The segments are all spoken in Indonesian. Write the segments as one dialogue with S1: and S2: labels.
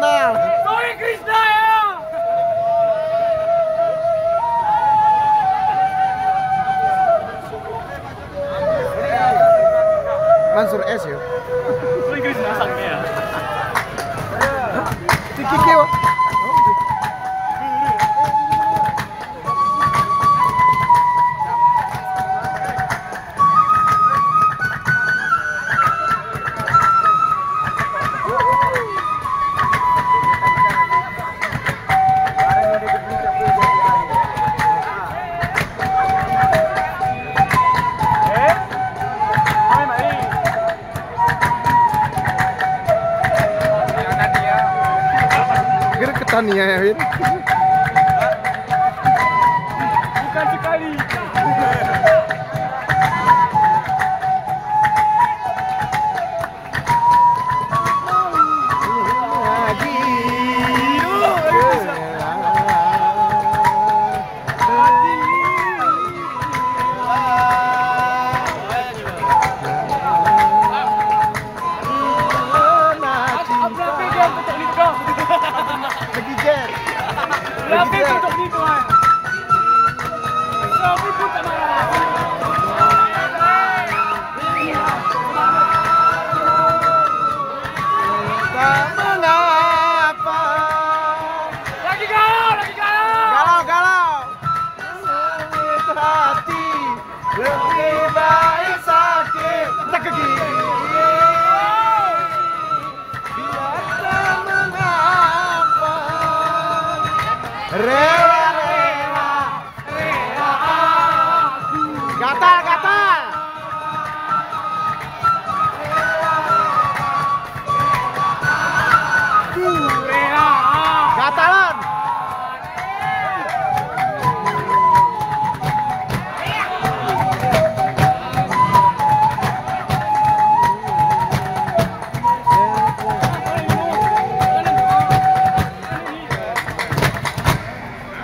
S1: Krishna.
S2: Sorry Krishna ya.
S1: Mansur S ya.
S2: Sorry Krishna sangnya ya.
S1: Kiki. Tania ya, Win.
S2: Bukan sekali. Tapi untuk itu kan. Kami pun tak marah.
S1: Tak mengapa.
S2: Lagi galau, lagi galau.
S1: Galau. Sengit hati lebih baik sakit. Tak gigi. Biar tak mengapa. Rela aku. Gatal. Gatalan.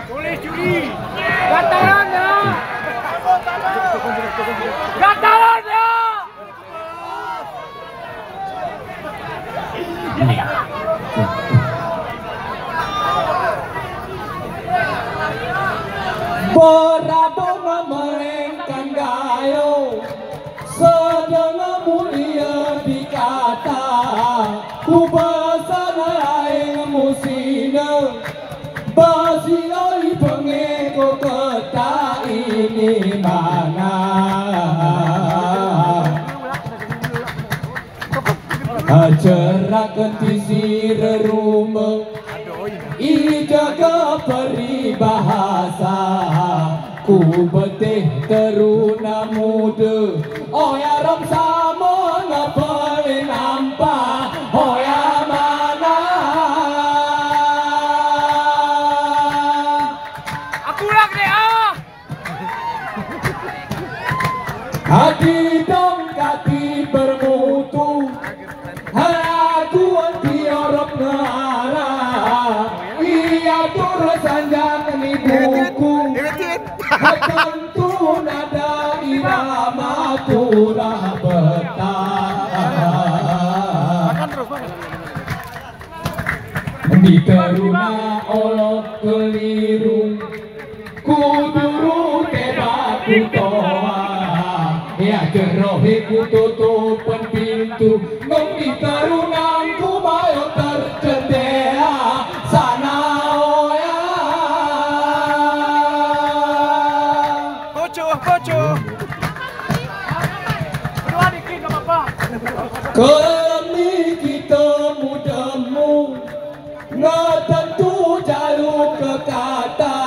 S2: Boleh juri. Gatalan ya. Gatalan ya.
S3: Berabung merengkan gayo sedang mulia dikata ku bersana aing musina basi oi pengeko kota ini mana ajarak tisir rumah ijaga peribahasa ku betih teruna muda oh ya rom sama ngapalin nampak oh ya mana
S2: Aku ulang deh ah.
S3: hati dong kati bermutu aku anti orok ngarah iya turut sanjang ni buku tentu nada irama turah betah di teruna olok keliru kuduru tebak kutoa ya jerohi kututupan pintu ngom di terunang kumayo tercedea sana oya
S2: Koco. Berdua dikit gak apa-apa.
S3: kami kita mudamu nggak tentu jalur ke kata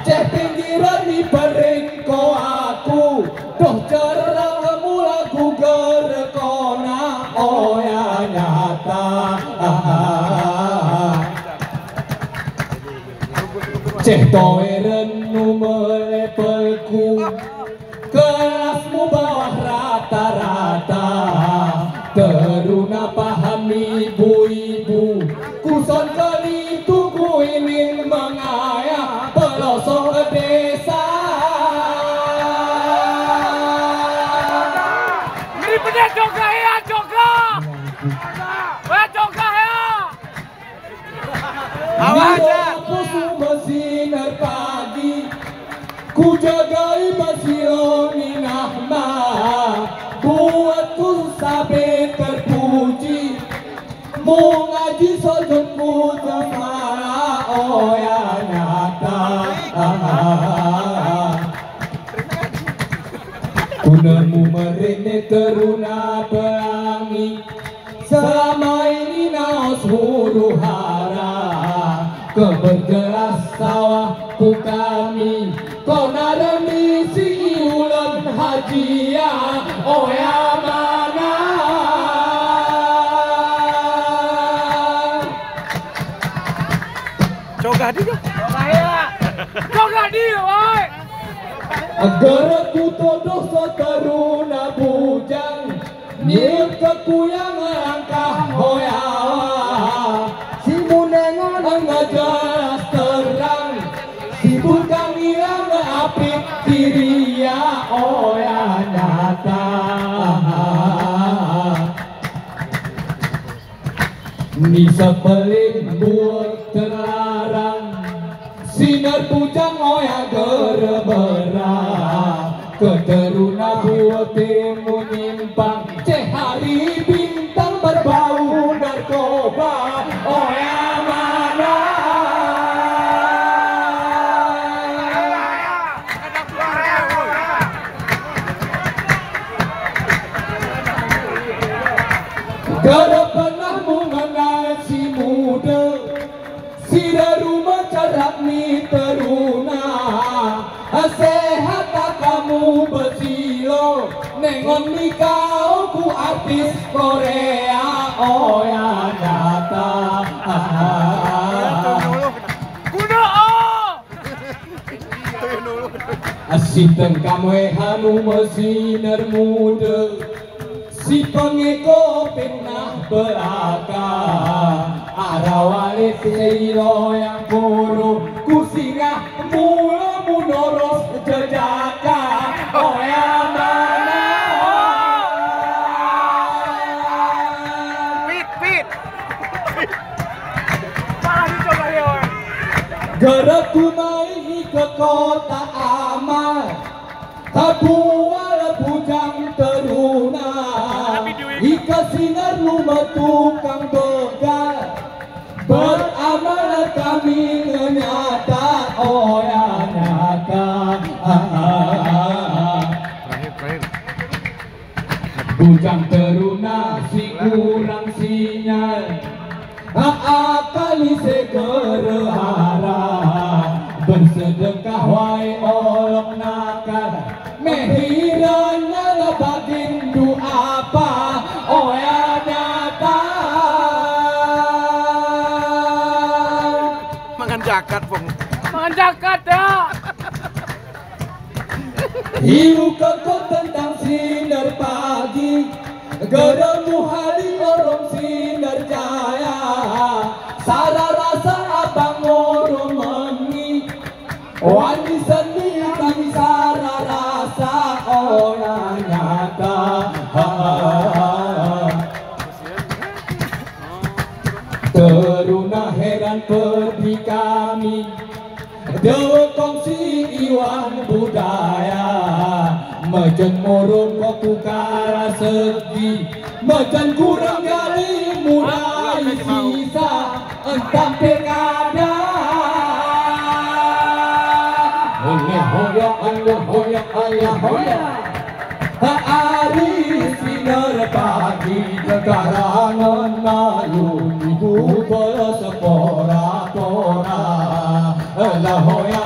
S3: cek pinggiran di pering ko aku doh cerang mula gugur kona oh ya nyata cek toeren melepelku kelasmu bawah rata-rata teruna pahami ibu-ibu kuson kali tuku ingin mengayah pelosok desa
S2: Ini benar joga ya, joga. Joga ya.
S3: Sinar pagi ku jagai masironi nahma buatku sampai terpuji mengaji sojotku semara oh ya nyata kunemu merene teruna pelangi selama ini naos huru hara keberjelas sawahku kami kau naremi si ulan hajia oh ya mana
S1: Coba di
S2: Coba dia, woi.
S3: agar ku todoh seteruna bujang nyir kekuyang langkah hoyawa si munengan ngejelas terang si bukan hilang api kiria oh ya nyata ni sepelin buat terlarang sinar bujang oh ya gerberang keteruna buat timu nyimpang cehari bintang berbau narkoba oh ya mana gara pernah mengenal si muda si rumah carak ni teruna sehat kamu bersilo nengon nikah ku artis Korea oh ya nyata
S2: Kuno.
S3: asinteng kamu hanu mesinar muda si pengeko pernah beraka arawale silo yang buruk kusinga mula munoros jejaka oh ya mana
S1: Pit.
S2: Mari coba ya, woi.
S3: geraku mai ke kota amal tabual bujang teruna ika sinar rumah tukang begal beramal kami nyata oh ya nyata bujang teruna si kurang sinyal akali segerhara bersedekah wai olok nakal mehiranya bagindu apa oh ya nyata
S1: Mangan jakat, Pong.
S2: Mangan jakat dah.
S3: hiu kekot tentang sinar pagi geramu hari orang sinar jaya sara rasa abang orang mengi wani seni kami sara rasa oh ya nyata teruna heran pergi kami dewa kongsi iwan budaya majan morong koku kara segi majan kurang gali mulai sisa entah pekada hoya hoya hari sinar pagi kekarangan alun ibu bersepora-pora Allah hoya